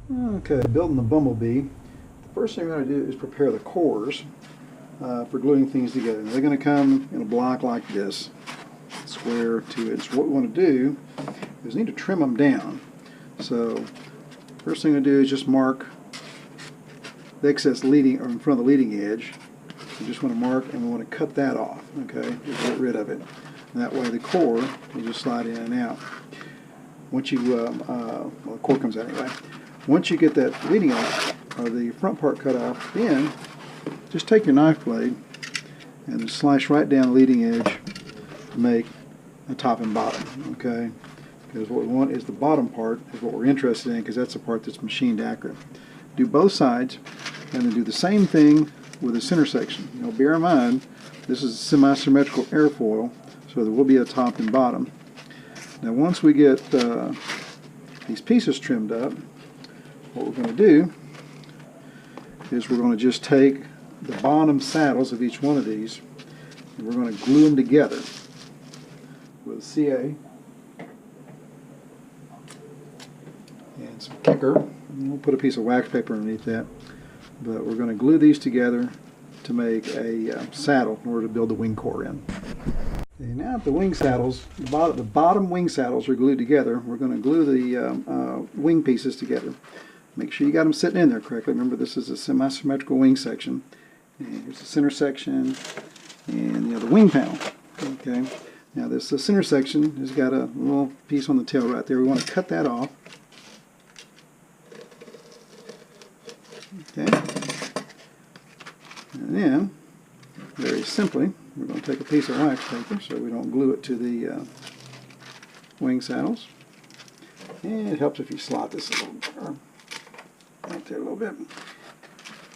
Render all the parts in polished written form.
Okay, building the Bumble Bee. The first thing we're going to do is prepare the cores for gluing things together. They're going to come in a block like this, square 2 inch. What we want to do is need to trim them down. So first thing to do is just mark the excess leading or in front of the leading edge. We just want to mark and we want to cut that off. Okay, just get rid of it. And that way the core will just slide in and out. Once you well, the core comes out anyway. Once you get that leading edge or the front part cut off, then just take your knife blade and slice right down the leading edge to make a top and bottom. Okay, because what we want is the bottom part is what we're interested in, because that's the part that's machined accurate. Do both sides and then do the same thing with the center section. You know, bear in mind this is semi-symmetrical airfoil, so there will be a top and bottom. Now once we get these pieces trimmed up, what we're going to do is we're going to just take the bottom saddles of each one of these and we're going to glue them together with CA and some kicker. And we'll put a piece of wax paper underneath that, but we're going to glue these together to make a saddle in order to build the wing core in. Okay, now the wing saddles, the bottom wing saddles are glued together. We're going to glue the wing pieces together. Make sure you got them sitting in there correctly. Remember, this is a semi-symmetrical wing section. And here's the center section and the wing panel. Okay. Now this center section has got a little piece on the tail right there. We want to cut that off. Okay. And then, very simply, we're going to take a piece of wax paper so we don't glue it to the wing saddles. And it helps if you slot this a little bit. Right there a little bit.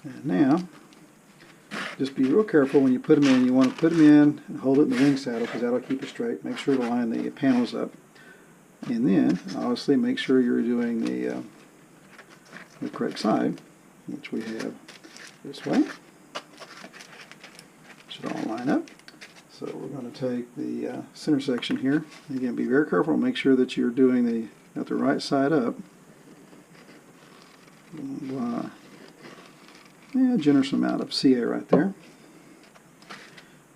And now, just be real careful when you put them in. You want to put them in and hold it in the wing saddle because that'll keep it straight. Make sure to line the panels up. And then, obviously, make sure you're doing the correct side, which we have this way. Should all line up. So we're going to take the center section here. Again, be very careful. Make sure that you're doing got the right side up. And a generous amount of CA right there.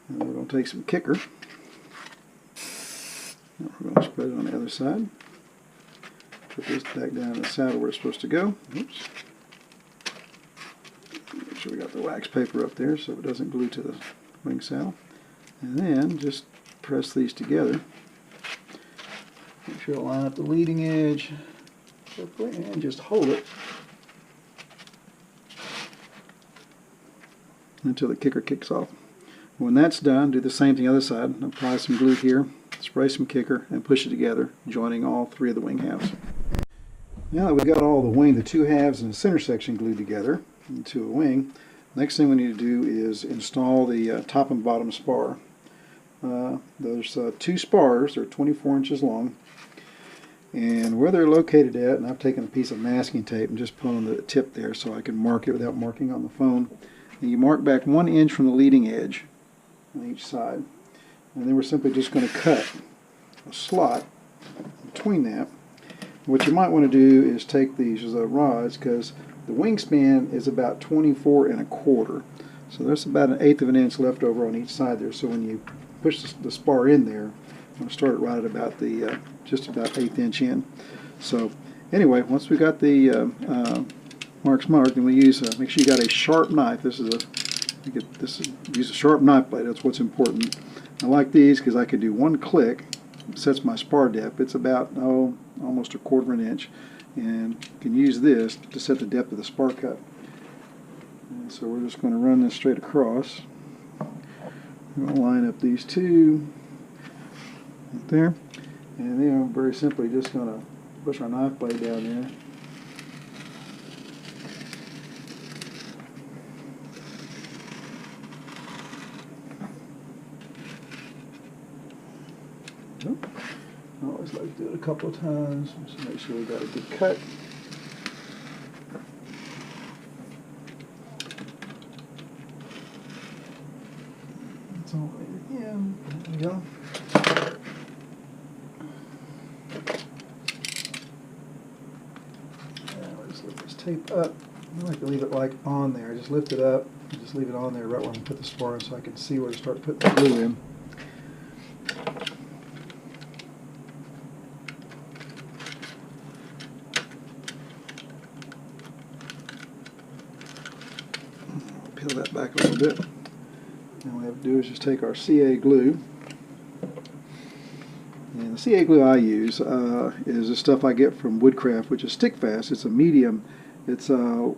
And we're going to take some kicker. And we're going to spread it on the other side. Put this back down in the saddle where it's supposed to go. Oops. Make sure we got the wax paper up there so it doesn't glue to the wing saddle. And then just press these together. Make sure to line up the leading edge and just hold it until the kicker kicks off. When that's done, do the same thing on the other side. Apply some glue here, spray some kicker, and push it together, joining all three of the wing halves. Now that we've got all the two halves and the center section glued together into a wing, next thing we need to do is install the top and bottom spar. There's two spars. They're 24 inches long. And where they're located at, and I've taken a piece of masking tape and just put on the tip there so I can mark it without marking on the phone. And you mark back 1 inch from the leading edge on each side. And then we're simply just going to cut a slot between that. What you might want to do is take these rods, because the wingspan is about 24 1/4. So there's about 1/8 of an inch left over on each side there. So when you push the spar in there, I'm going to start it right at about the just about 1/8 inch in. So anyway, once we got the marks marked, and we use make sure you got a sharp knife. Use a sharp knife blade. That's what's important. I like these because I could do one click. It sets my spar depth. It's about almost 1/4 of an inch, and you can use this to set the depth of the spar cut. And so we're just going to run this straight across. We're going to line up these two right there, and then very simply just going to push our knife blade down there. I always like to do it a couple of times just to make sure we got a good cut. That's all the way in. There we go. Let's lift this tape up. I like to leave it like on there. Just lift it up and just leave it on there right where I'm going to put the spar in so I can see where to start putting the glue in. Peel that back a little bit. And what we have to do is just take our CA glue. And the CA glue I use is the stuff I get from Woodcraft, which is stick fast. It's a medium. It's a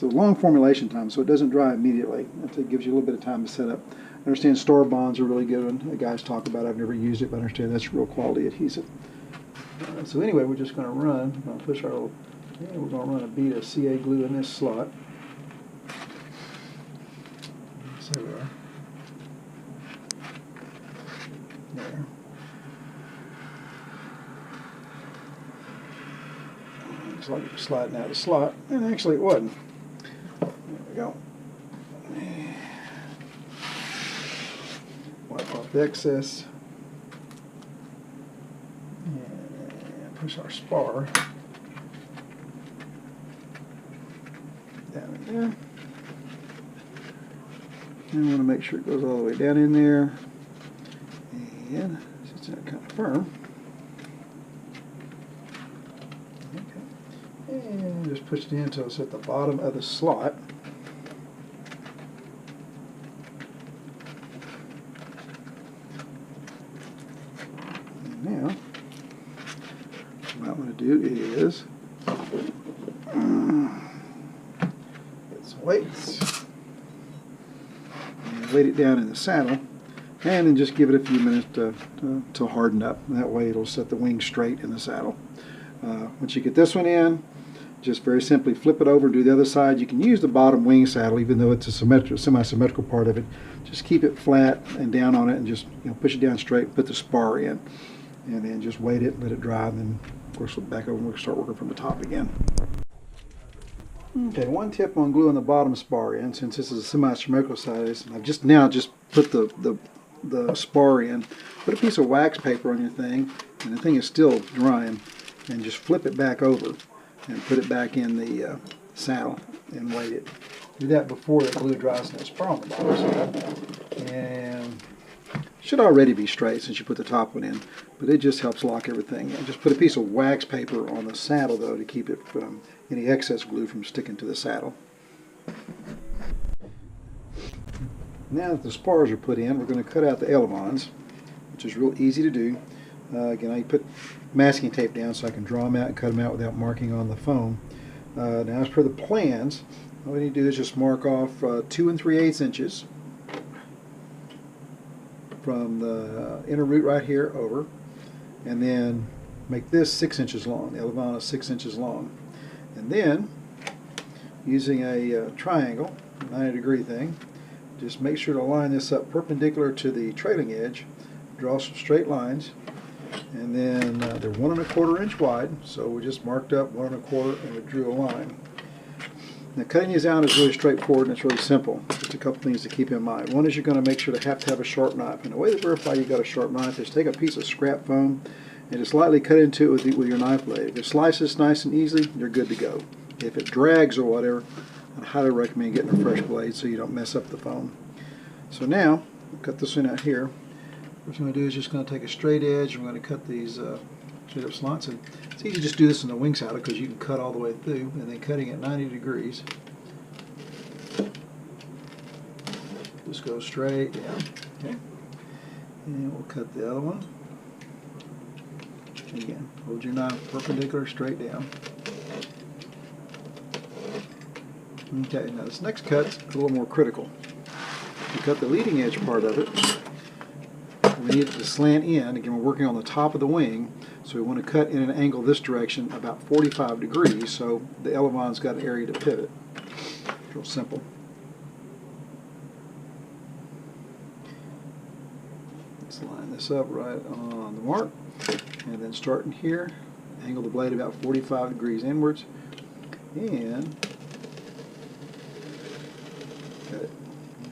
long formulation time, so it doesn't dry immediately. It gives you a little bit of time to set up. I understand store bonds are really good. The guys talk about it. I've never used it, but I understand that's real quality adhesive. So anyway, we're just going to run. We're going to push our little. Yeah, we're going to run a bead of CA glue in this slot. So we are. There. Looks like it was sliding out of the slot, and actually it wasn't. There we go. Wipe off the excess. And push our spar down in there. And we want to make sure it goes all the way down in there. And it's not kind of firm. And just push it in until it's at the bottom of the slot. And now, what I'm going to do is get some weights and weight it down in the saddle, and then just give it a few minutes to harden up. That way it'll set the wing straight in the saddle. Once you get this one in, just very simply flip it over and do the other side. You can use the bottom wing saddle, even though it's a semi-symmetrical part of it. Just keep it flat and down on it, and just push it down straight and put the spar in. And then just wait it, let it dry, and then of course flip back over and we'll start working from the top again. Okay, one tip on gluing the bottom spar in, since this is a semi-symmetrical size, I've just put the spar in. Put a piece of wax paper on your thing, and the thing is still drying, and just flip it back over and put it back in the saddle and weight it. Do that before the glue dries and the spar on the bottom side. And it should already be straight since you put the top one in, but it just helps lock everything in. Just put a piece of wax paper on the saddle though to keep it from any excess glue from sticking to the saddle. Now that the spars are put in, we're going to cut out the elevons, which is real easy to do. Again, I put masking tape down so I can draw them out and cut them out without marking on the foam. Now, as per the plans, all we need to do is just mark off 2 3/8 inches from the inner root right here over, and then make this 6 inches long. The elevon is 6 inches long. And then, using a triangle, 90-degree thing, just make sure to line this up perpendicular to the trailing edge, draw some straight lines, and then they're 1 1/4 inch wide, so we just marked up 1 1/4 and we drew a line. Now cutting these out is really straightforward and it's really simple. Just a couple things to keep in mind. One is you're going to make sure to have a sharp knife, and the way to verify you got a sharp knife is take a piece of scrap foam and just lightly cut into it with your knife blade. If it slices nice and easily, you're good to go. If it drags or whatever, I highly recommend getting a fresh blade so you don't mess up the foam. So now, I'll cut this one out here. What I'm going to do is just going to take a straight edge, and we're going to cut these straight up slots. And it's easy to just do this in the wing saddle because you can cut all the way through, and then cutting at 90 degrees. Just go straight down. Okay. And we'll cut the other one. Again, hold your knife perpendicular straight down. Okay, now this next cut's a little more critical. To cut the leading edge part of it, we need it to slant in. Again, we're working on the top of the wing, so we want to cut in an angle this direction about 45 degrees, so the elevon's got an area to pivot. Real simple. Let's line this up right on the mark, and then starting here, angle the blade about 45 degrees inwards, and cut it.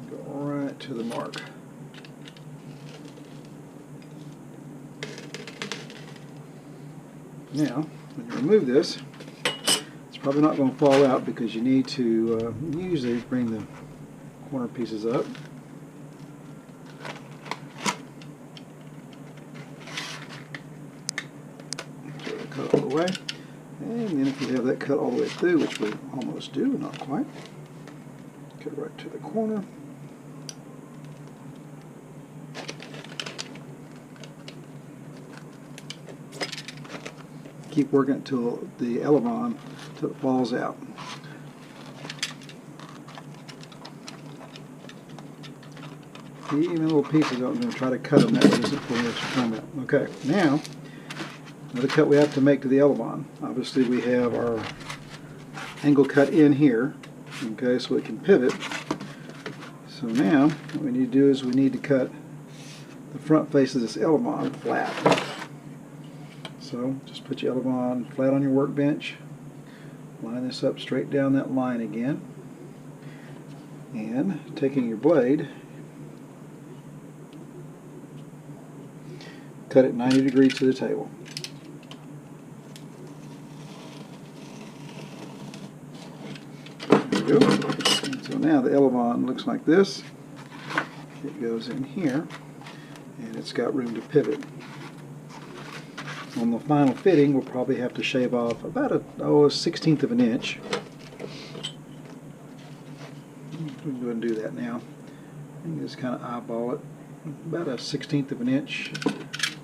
Go right to the mark. Now, when you remove this, it's probably not going to fall out because you need to usually bring the corner pieces up. So cut all the way. And then if you have that cut all the way through, which we almost do, not quite, cut right to the corner. Keep working until the elevon, until it falls out. Even little pieces, I'm going to try to cut them that way doesn't pull extra time out. Okay, now, another cut we have to make to the elevon. Obviously we have our angle cut in here, okay, so it can pivot. So now, what we need to do is we need to cut the front face of this elevon flat. So just put your elevon flat on your workbench, line this up straight down that line again, and taking your blade, cut it 90 degrees to the table. There we go. And so now the elevon looks like this. It goes in here, and it's got room to pivot. On the final fitting, we'll probably have to shave off about a 1/16 of an inch. We'll go ahead and do that now. And just kind of eyeball it. About a 1/16 of an inch.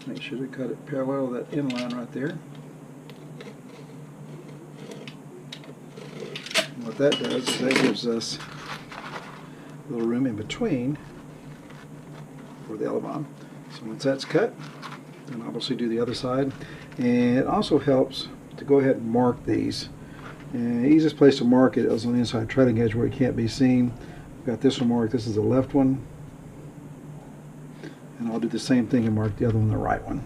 Make sure we cut it parallel to that end line right there. And what that does is that gives us a little room in between for the elevon. So once that's cut, then obviously do the other side. And it also helps to go ahead and mark these. And the easiest place to mark it is on the inside treading edge where it can't be seen. I've got this one marked. This is the left one. And I'll do the same thing and mark the other one, the right one.